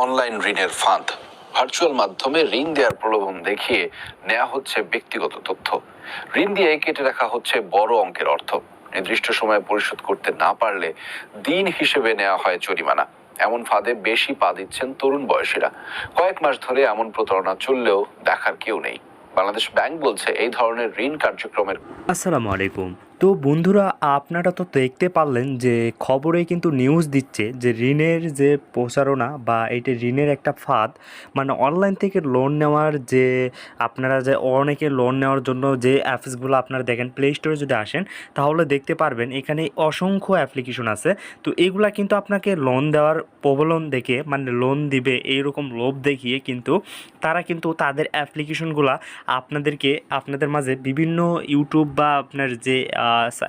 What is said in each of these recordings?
Online ঋণের ফাঁদ। Virtual মাধ্যমে ঋণ দেওয়ার প্রলোভন দেখিয়ে নেওয়া হচ্ছে ব্যক্তিগত তথ্য। ঋণ দিয়ে কেটে রাখা হচ্ছে বড় অঙ্কের অর্থ। নির্দিষ্ট সময়ে পরিশোধ করতে না পারলে দিন হিসেবে নেওয়া হয় জরিমানা। এমন ফাঁদে বেশি পা দিচ্ছেন তরুণ বয়সীরা। কয়েক মাস ধরে এমন প্রতারণা চললেও দেখার কেউ নেই। বাংলাদেশ ব্যাংক বলছে এই ধরনের ঋণ কার্যক্রমের। আসসালামু আলাইকুম। তো বন্ধুরা, আপনারা তো দেখতে পারলেন যে খবরে কিন্তু নিউজ দিচ্ছে যে ঋণের যে প্রচারণা বা এটা ঋণের একটা ফাঁদ, মানে অনলাইন থেকে লোন নেওয়ার যে আপনারা যে অনেকে লোন নেওয়ার জন্য যে অ্যাপসগুলো আপনারা দেখেন, প্লে স্টোরে যদি আসেন তাহলে দেখতে পারবেন এখানে অসংখ্য অ্যাপ্লিকেশন আছে। তো এগুলা কিন্তু আপনাকে লোন দেওয়ার প্রবলন দেখে, মানে লোন দিবে এইরকম লোভ দেখিয়ে কিন্তু তারা কিন্তু তাদের অ্যাপ্লিকেশনগুলা আপনাদের মাঝে বিভিন্ন ইউটিউব বা আপনার যে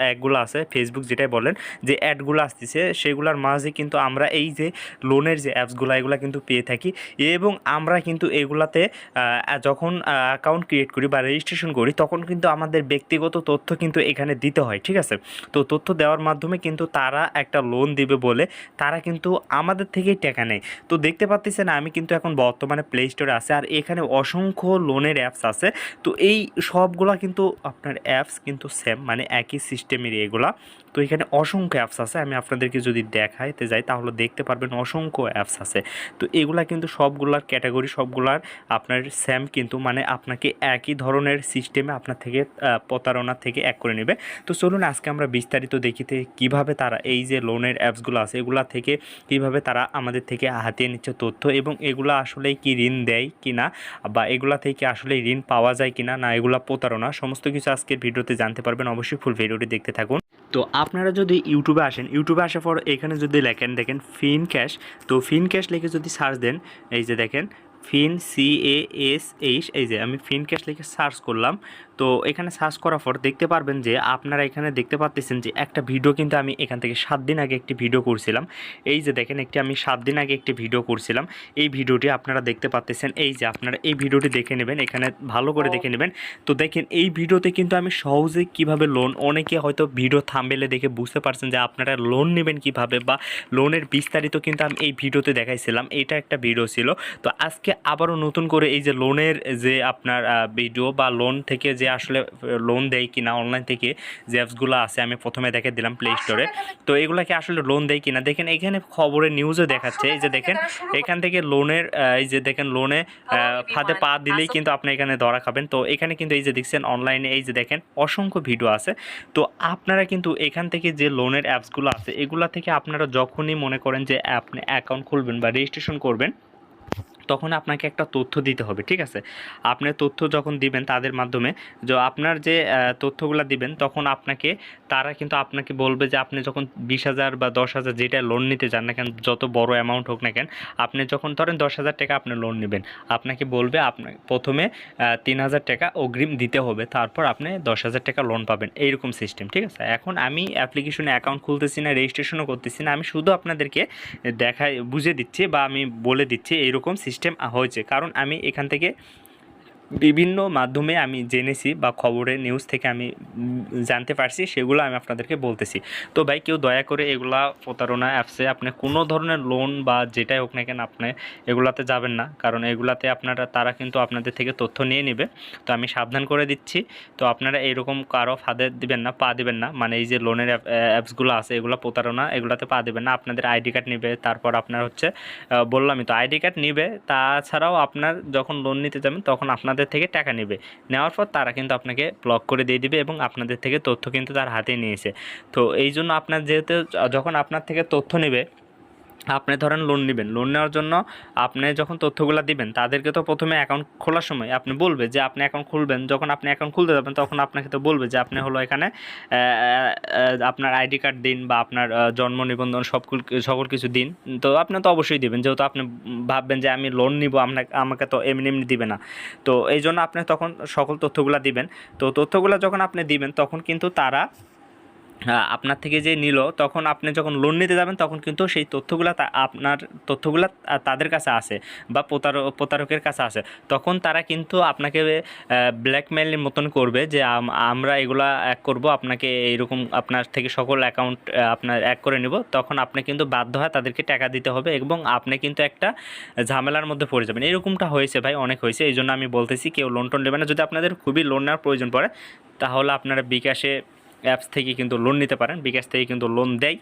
অ্যাডগুলো আছে, ফেসবুক যেটাই বলেন, যে অ্যাডগুলো আসতেছে সেগুলোর মাঝে কিন্তু আমরা এই যে লোনের যে অ্যাপসগুলো এগুলো কিন্তু পেয়ে থাকি। এবং আমরা কিন্তু এগুলাতে যখন অ্যাকাউন্ট ক্রিয়েট করি বা রেজিস্ট্রেশন করি তখন কিন্তু আমাদের ব্যক্তিগত তথ্য কিন্তু এখানে দিতে হয়, ঠিক আছে। তো তথ্য দেওয়ার মাধ্যমে কিন্তু তারা একটা লোন দিবে বলে তারা কিন্তু আমাদের থেকেই টাকা নেয়। তো দেখতে পাচ্ছেন আমি কিন্তু এখন বর্তমানে প্লে স্টোরে আছে, আর এখানে অসংখ্য লোনের অ্যাপস আছে। তো এই সবগুলা কিন্তু আপনার অ্যাপস কিন্তু সেম, মানে একই সিস্টেমেরই এগুলা। তো এখানে অসংখ্য অ্যাপস আছে, আমি আপনাদেরকে যদি দেখাইতে যাই তাহলে দেখতে পারবেন অসংখ্য অ্যাপস আছে। তো এগুলা কিন্তু সবগুলার ক্যাটাগরি, সবগুলার আপনার সেম, কিন্তু মানে আপনাকে একই ধরনের সিস্টেমে আপনার থেকে প্রতারণা থেকে এক করে নেবে। তো চলুন আজকে আমরা বিস্তারিত দেখিতে কিভাবে তারা এই যে লোনের অ্যাপসগুলো আছে এগুলা থেকে কিভাবে তারা আমাদের থেকে হাতিয়ে নিচ্ছে তথ্য, এবং এগুলা আসলে কি ঋণ দেয় কি না, বা এগুলা থেকে আসলে ঋণ পাওয়া যায় কিনা, না এগুলা প্রতারণা, সমস্ত কিছু আজকের ভিডিওতে জানতে পারবেন। অবশ্যই ফুল ভিডিওটি দেখতে থাকুন। তো আপনারা যদি ইউটিউবে আসেন, ইউটিউবে আসার পর এখানে যদি লেখেন, দেখেন ফিন ক্যাশ, তো ফিন ক্যাশ লিখে যদি সার্চ দেন, এই যে দেখেন ফিন CASH, এই যে আমি ফিন ক্যাশ লিখে সার্চ করলাম। তো এখানে সার্চ করার পর দেখতে পারবেন যে আপনারা এখানে দেখতে পাচ্ছেন যে একটা ভিডিও কিন্তু আমি এখান থেকে 7 দিন আগে একটি ভিডিও করছিলাম। এই যে দেখেন আমি 7 দিন আগে একটি ভিডিও করছিলাম, এই ভিডিওটি আপনারা দেখতে পাচ্ছেন। এই যে আপনারা এই ভিডিওটি দেখে নেবেন, এখানে ভালো করে দেখে নেবেন। তো দেখেন এই ভিডিওতে কিন্তু আমি সহজে কিভাবে লোন, অনেকে হয়তো ভিডিও থাম্বনেলে দেখে বুঝতে পারছেন যে আপনারা লোন নেবেন কিভাবে বা লোনের বিস্তারিত কিন্তু আমি এই ভিডিওতে দেখাইছিলাম। এটা একটা ভিডিও ছিল। তো আজকে আবারও নতুন করে এই যে লোনের যে আপনার ভিডিও বা লোন থেকে যে আসলে লোন দেয় কিনা অনলাইন থেকে যে অ্যাপসগুলো আছে আমি প্রথমে দেখে দিলাম প্লে স্টোরে। তো এগুলাকে আসলে লোন দেয় কিনা দেখেন, এখানে খবরের নিউজে দেখাচ্ছে। এই যে দেখেন এখান থেকে লোনের এই যে দেখেন লোনে ফাঁদে পা দিলেই কিন্তু আপনি এখানে ধরা খাবেন। তো এখানে কিন্তু এই যে দেখছেন অনলাইনে এই যে দেখেন অসংখ্য ভিডিও আছে। তো আপনারা কিন্তু এখান থেকে যে লোনের অ্যাপসগুলো আছে এগুলা থেকে আপনারা যখনই মনে করেন যে আপনি অ্যাকাউন্ট খুলবেন বা রেজিস্ট্রেশন করবেন তখন আপনাকে একটা তথ্য দিতে হবে, ঠিক আছে। আপনি তথ্য যখন দিবেন তাদের মাধ্যমে, যে আপনার যে তথ্যগুলো দিবেন তখন আপনাকে তারা কিন্তু আপনাকে বলবে যে আপনি যখন 20,000 বা 10,000 যেটা লোন নিতে চান না কেন, যত বড় অ্যামাউন্ট হোক না কেন, আপনি যখন ধরেন 10,000 টাকা আপনি লোন নেবেন, আপনাকে বলবে আপনার প্রথমে 3,000 টাকা অগ্রিম দিতে হবে, তারপর আপনি 10,000 টাকা লোন পাবেন, এইরকম সিস্টেম, ঠিক আছে। এখন আমি অ্যাপ্লিকেশনে অ্যাকাউন্ট খুলতেছি না, রেজিস্ট্রেশনও করতেছি না, আমি শুধু আপনাদেরকে বুঝে দিচ্ছি বা আমি বলে দিচ্ছি এইরকম সিস্টেম হয়েছে, কারণ আমি এখান থেকে বিভিন্ন মাধ্যমে আমি জেনেছি বা খবরের নিউজ থেকে আমি জানতে পারছি, সেগুলো আমি আপনাদেরকে বলতেছি। তো ভাই কেউ দয়া করে এগুলা প্রতারণা অ্যাপসে আপনি কোনো ধরনের লোন বা যেটাই হোক না কেন আপনি এগুলাতে যাবেন না, কারণ এগুলাতে তারা কিন্তু আপনাদের থেকে তথ্য নিয়ে নেবে। তো আমি সাবধান করে দিচ্ছি। তো আপনারা এরকম কারো ফাঁদে দিবেন না, পা দিবেন না, মানে এই যে লোনের অ্যাপসগুলো আছে এগুলো প্রতারণা, এগুলাতে পা দিবেন না। আপনাদের আইডি কার্ড নেবে, তারপর আপনার হচ্ছে বললামই তো আইডি কার্ড নেবে, তাছাড়াও আপনার যখন লোন নিতে যাবেন তখন আপনাদের থেকে টাকা নেবে, নেওয়ার পর তারা কিন্তু আপনাকে ব্লক করে দিয়ে দিবে এবং আপনাদের থেকে তথ্য কিন্তু তার হাতে নিয়েছে। তো এই জন্য আপনার যেহেতু যখন আপনার থেকে তথ্য নেবে, আপনি ধরেন লোন নেবেন, লোন নেওয়ার জন্য আপনি যখন তথ্যগুলো দিবেন তাদেরকে তো প্রথমে অ্যাকাউন্ট খোলার সময় আপনি বলবে যে আপনি অ্যাকাউন্ট খুলবেন, যখন আপনি অ্যাকাউন্ট খুলতে যাবেন তখন আপনাকে তো বলবে যে আপনি হলো এখানে আপনার আইডি কার্ড দিন বা আপনার জন্ম নিবন্ধন সকল কিছু দিন। তো আপনি তো অবশ্যই দিবেন, যেহেতু আপনি ভাববেন যে আমি লোন নিব, আমাকে তো এমনি এমনি দিবে না। তো এই জন্য আপনি তখন সকল তথ্যগুলো দিবেন। তো তথ্যগুলো যখন আপনি দিবেন তখন কিন্তু তারা আপনার থেকে যে নিল, তখন আপনি যখন লোন নিতে যাবেন তখন কিন্তু সেই তথ্যগুলো আপনার তথ্যগুলো তাদের কাছে আসে বা প্রতারকের কাছে আসে। তখন তারা কিন্তু আপনাকে ব্ল্যাকমেইলের মতন করবে যে আমরা এগুলা এক করব, আপনাকে এইরকম আপনার থেকে সকল অ্যাকাউন্ট আপনার এক করে নেব। তখন আপনি কিন্তু বাধ্য হয় তাদেরকে টাকা দিতে হবে এবং আপনি কিন্তু একটা ঝামেলার মধ্যে পড়ে যাবেন। এরকমটা হয়েছে ভাই, অনেক হয়েছে। এই জন্য আমি বলতেছি কেউ লোন টোন নেবে না। যদি আপনাদের খুবই লোন নেওয়ার প্রয়োজন পড়ে তাহলে আপনারা বিকাশে অ্যাপস থেকে কিন্তু লোন নিতে পারেন, বিকাশ থেকে কিন্তু লোন দেয়।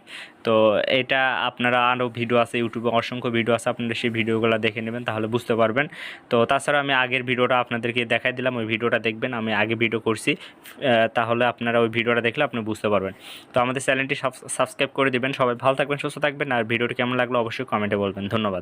তো এটা আপনারা আরও ভিডিও আছে, ইউটিউবে অসংখ্য ভিডিও আছে, আপনারা সেই ভিডিওগুলো দেখে নেবেন, তাহলে বুঝতে পারবেন। তো তাছাড়া আমি আগের ভিডিওটা আপনাদেরকে দেখাই দিলাম, ওই ভিডিওটা দেখবেন, আমি আগে ভিডিও করছি, তাহলে আপনারা ওই ভিডিওটা দেখলে আপনি বুঝতে পারবেন। তো আমাদের চ্যানেলটি সাবস্ক্রাইব করে দেবেন। সবাই ভালো থাকবেন, সুস্থ থাকবেন, আর ভিডিওটি কেমন লাগলো অবশ্যই কমেন্টে বলবেন। ধন্যবাদ।